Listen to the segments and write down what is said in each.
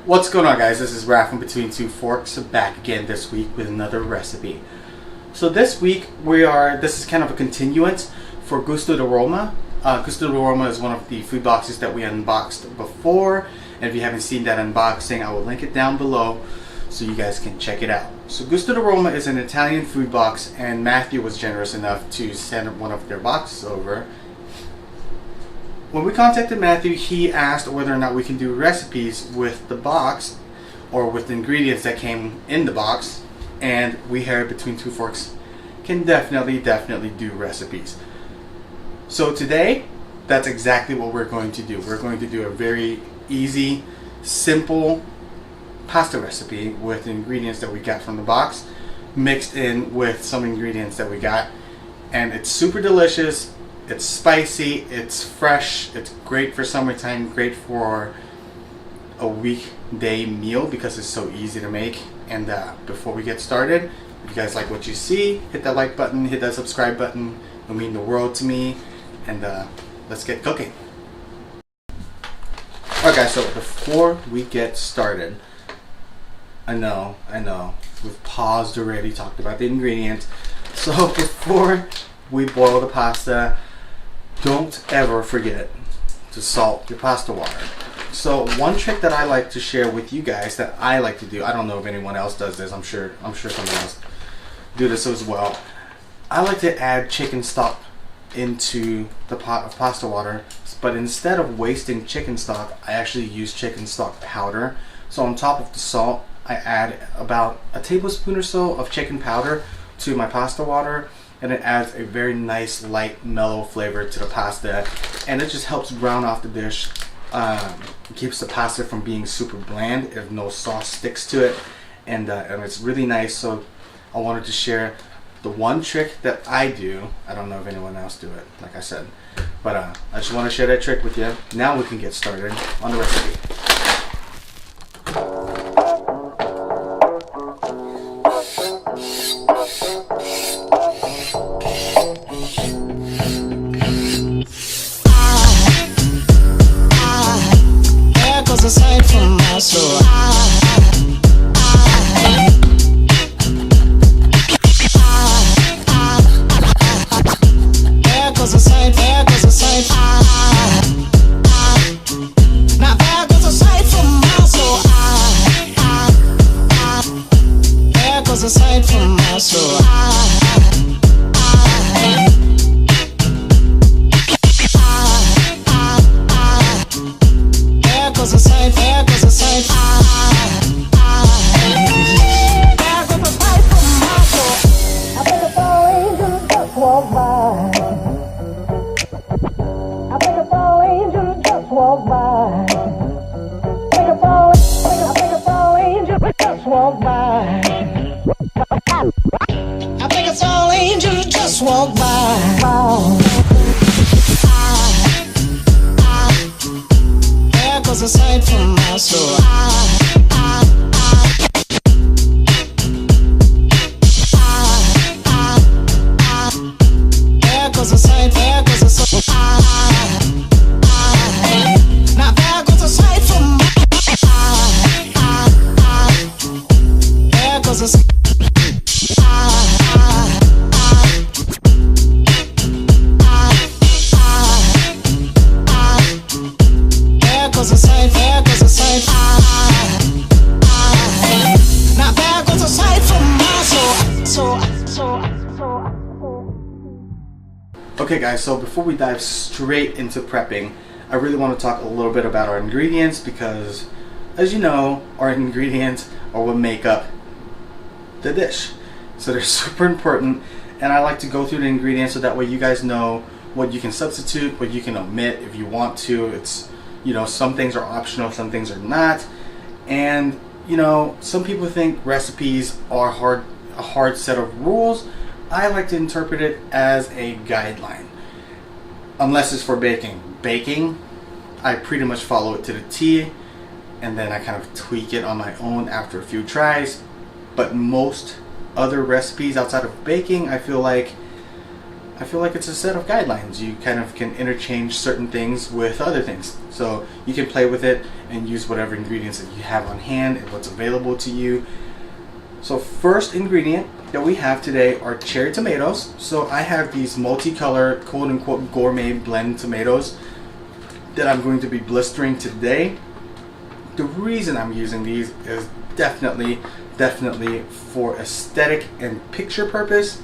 What's going on, guys? This is Raph from Between Two Forks, back again this week with another recipe. So this week this is kind of a continuance for Gusto d'Aroma. Gusto d'Aroma is one of the food boxes that we unboxed before, and if you haven't seen that unboxing, I will link it down below so you guys can check it out. So Gusto d'Aroma is an Italian food box, and Matthew was generous enough to send one of their boxes over. When we contacted Matthew, he asked whether or not we can do recipes with the box or with the ingredients that came in the box, and we here at Between Two Forks can definitely do recipes. So today, that's exactly what we're going to do. We're going to do a very easy, simple pasta recipe with the ingredients that we got from the box mixed in with some ingredients that we got, and it's super delicious. It's spicy, it's fresh, it's great for summertime, great for a weekday meal because it's so easy to make. And before we get started, if you guys like what you see, hit that like button, hit that subscribe button. It'll mean the world to me. And let's get cooking. Alright guys, so before we get started, I know, we've paused already, talked about the ingredients. So before we boil the pasta, don't ever forget to salt your pasta water. So one trick that I like to share with you guys that I like to do, I don't know if anyone else does this, I'm sure someone else do this as well. I like to add chicken stock into the pot of pasta water, but instead of wasting chicken stock, I actually use chicken stock powder. So on top of the salt, I add about a tablespoon or so of chicken powder to my pasta water, and it adds a very nice, light, mellow flavor to the pasta, and it just helps brown off the dish. It keeps the pasta from being super bland if no sauce sticks to it, and it's really nice. So I wanted to share the one trick that I do. I don't know if anyone else do it, like I said, but I just want to share that trick with you. Now we can get started on the recipe. Aside from my soul, there goes a sight, there goes a sight. Now there goes a sight from my soul. There goes a sight from my soul. There goes a sight, there goes a sight. There goes a sight from my soul. I think a fall angel just walked by. I think a fall angel just walked by. I think a fall angel just walked by. I think a fall angel just walked by. There goes a sight from my soul. There goes a sight, there goes a sight. Now there goes a sight from my soul. There goes a sight. There goes a sight, there goes a sight. Now there goes a sight from my soul. Okay guys, so before we dive straight into prepping, I really want to talk a little bit about our ingredients, because as you know, our ingredients are what make up the dish. So they're super important, and I like to go through the ingredients so that way you guys know what you can substitute, what you can omit if you want to. It's, you know, some things are optional, some things are not. And, you know, some people think recipes are a hard set of rules. I like to interpret it as a guideline. Unless it's for baking. Baking, I pretty much follow it to the T, and then I kind of tweak it on my own after a few tries. But most other recipes outside of baking, I feel like it's a set of guidelines. You kind of can interchange certain things with other things. So you can play with it and use whatever ingredients that you have on hand and what's available to you. So first ingredient that we have today are cherry tomatoes. So I have these multicolored, quote unquote, gourmet blend tomatoes that I'm going to be blistering today. The reason I'm using these is definitely for aesthetic and picture purpose.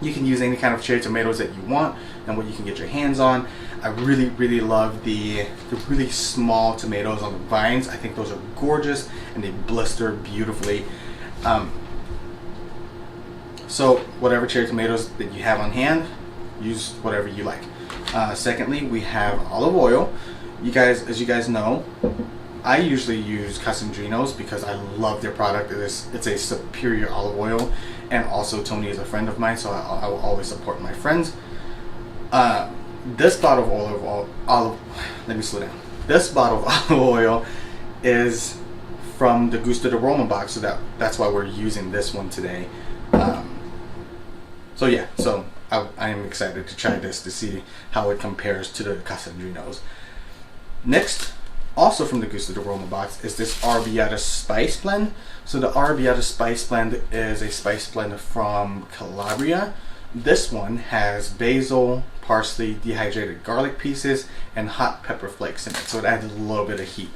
You can use any kind of cherry tomatoes that you want and what you can get your hands on. I really love the really small tomatoes on the vines. I think those are gorgeous and they blister beautifully. So whatever cherry tomatoes that you have on hand, use whatever you like. Secondly, we have olive oil. As you guys know, I usually use Calandrinos because I love their product. It's a superior olive oil, and also Tony is a friend of mine, so I will always support my friends. This bottle of This bottle of olive oil is from the Gusted Aroma box, so that's why we're using this one today. So I am excited to try this to see how it compares to the Calandrinos. Next, also from the Gusted Aroma box, is this Arrabiata Spice Blend. So the Arrabiata Spice Blend is a spice blend from Calabria. This one has basil, parsley, dehydrated garlic pieces, and hot pepper flakes in it. So it adds a little bit of heat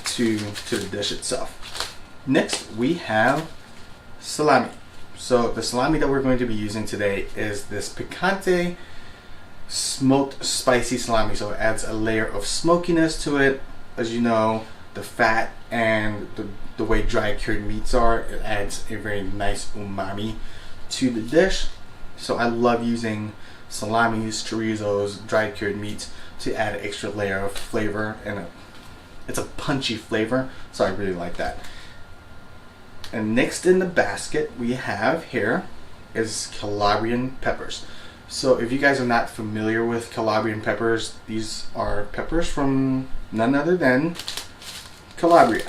to the dish itself. Next, we have salami. So the salami that we're going to be using today is this Piccante smoked spicy salami. So it adds a layer of smokiness to it. As you know, the fat and the way dry cured meats are, it adds a very nice umami to the dish. So I love using salamis, chorizos, dried cured meats to add an extra layer of flavor, and it's a punchy flavor, so I really like that. And next in the basket we have here is Calabrian peppers. So if you guys are not familiar with Calabrian peppers, these are peppers from none other than Calabria.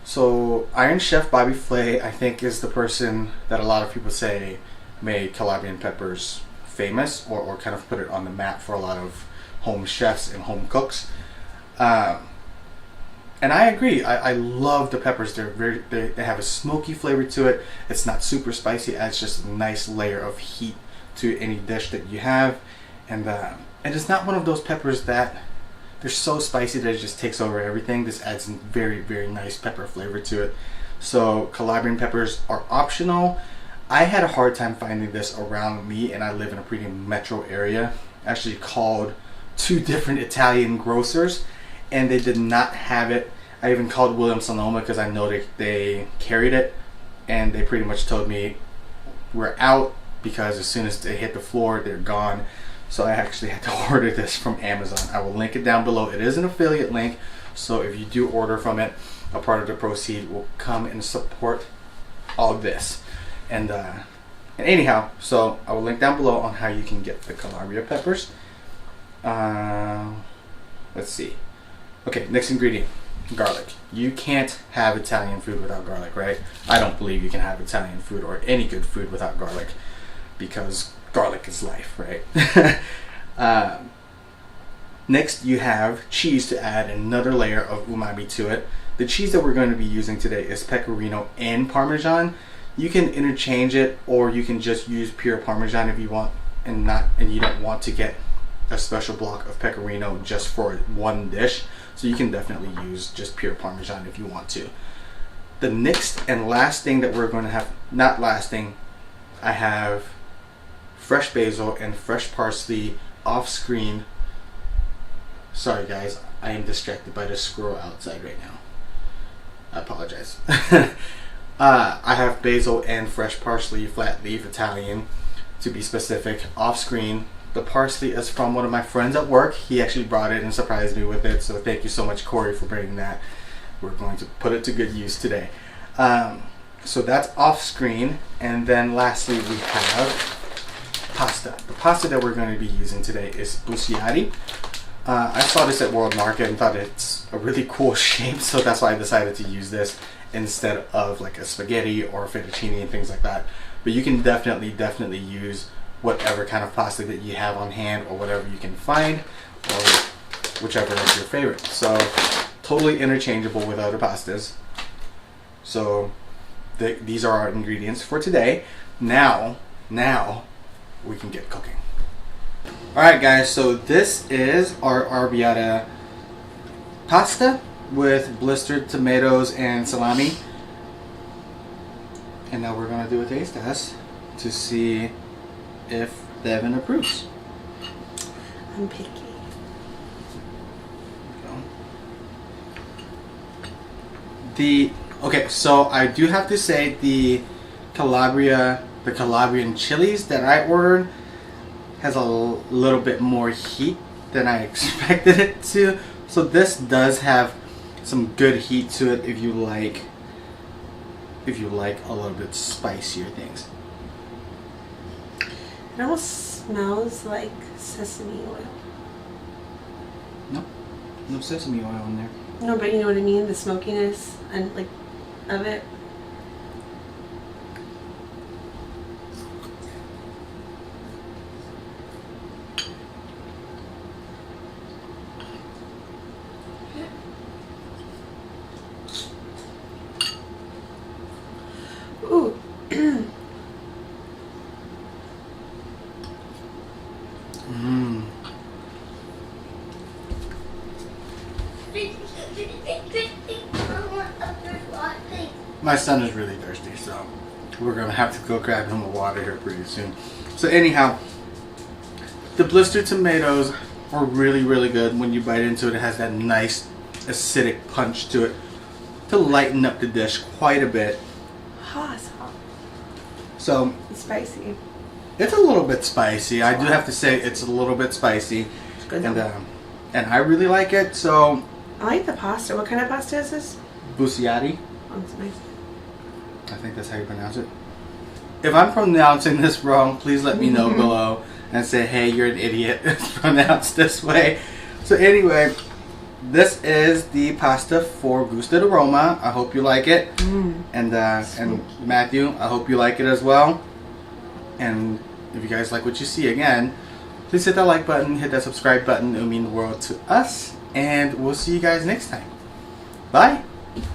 So Iron Chef Bobby Flay, I think, is the person that a lot of people say made Calabrian peppers famous, or kind of put it on the map for a lot of home chefs and home cooks. And I agree. I love the peppers. They have a smoky flavor to it. It's not super spicy. It adds just a nice layer of heat to any dish that you have. And it's not one of those peppers that they're so spicy that it just takes over everything. This adds a very nice pepper flavor to it. So Calabrian peppers are optional. I had a hard time finding this around me, and I live in a pretty metro area. I actually called 2 different Italian grocers, and they did not have it. I even called Williams Sonoma because I know they carried it, and they pretty much told me we're out because as soon as they hit the floor, they're gone. So I actually had to order this from Amazon. I will link it down below. It is an affiliate link, so if you do order from it, a part of the proceed will come and support all of this. And anyhow, so I will link down below on how you can get the Calabria peppers. Let's see. Okay, next ingredient, garlic. You can't have Italian food without garlic, right? I don't believe you can have Italian food or any good food without garlic, because garlic is life, right? Next, you have cheese to add another layer of umami to it. The cheese that we're going to be using today is Pecorino and Parmesan. You can interchange it, or you can just use pure Parmesan if you want, and you don't want to get a special block of Pecorino just for one dish. So you can definitely use just pure Parmesan if you want to. The next and last thing that we're going to have, not last thing, I have fresh basil and fresh parsley off screen. Sorry guys, I am distracted by the squirrel outside right now. I apologize. I have basil and fresh parsley, flat leaf Italian to be specific, off screen. The parsley is from one of my friends at work. He actually brought it and surprised me with it, so thank you so much, Corey, for bringing that. We're going to put it to good use today. So that's off screen. And then lastly we have pasta. The pasta that we're going to be using today is Blistered. I saw this at World Market and thought it's a really cool shape, so that's why I decided to use this instead of like a spaghetti or fettuccine and things like that. But you can definitely use whatever kind of pasta that you have on hand or whatever you can find. Or whichever is your favorite. So totally interchangeable with other pastas. So these are our ingredients for today. Now we can get cooking. Alright guys, so this is our arrabbiata pasta with blistered tomatoes and salami. And now we're going to do a taste test to see if Devin approves. I'm picky. Okay, so I do have to say the Calabrian chilies that I ordered has a little bit more heat than I expected it to. So this does have some good heat to it if you like a little bit spicier things. It almost smells like sesame oil. No sesame oil in there. No, but you know what I mean? The smokiness and like of it. Ooh. My son is really thirsty, so we're gonna have to go grab him a water here pretty soon. So anyhow, the blistered tomatoes are really, really good. When you bite into it, it has that nice acidic punch to it to lighten up the dish quite a bit. It's hot. So It's spicy. it's a little bit spicy. I do have to say it's a little bit spicy, It's good. and I really like it. So I like the pasta. What kind of pasta is this? bucciati. Oh, it's nice. I think that's how you pronounce it. If I'm pronouncing this wrong, please let me know below and say, hey, you're an idiot. It's pronounced this way. So anyway, this is the pasta for Gusto di Roma. I hope you like it. And Matthew, I hope you like it as well. And if you guys like what you see, again, please hit that like button, hit that subscribe button. It would mean the world to us. And we'll see you guys next time. Bye.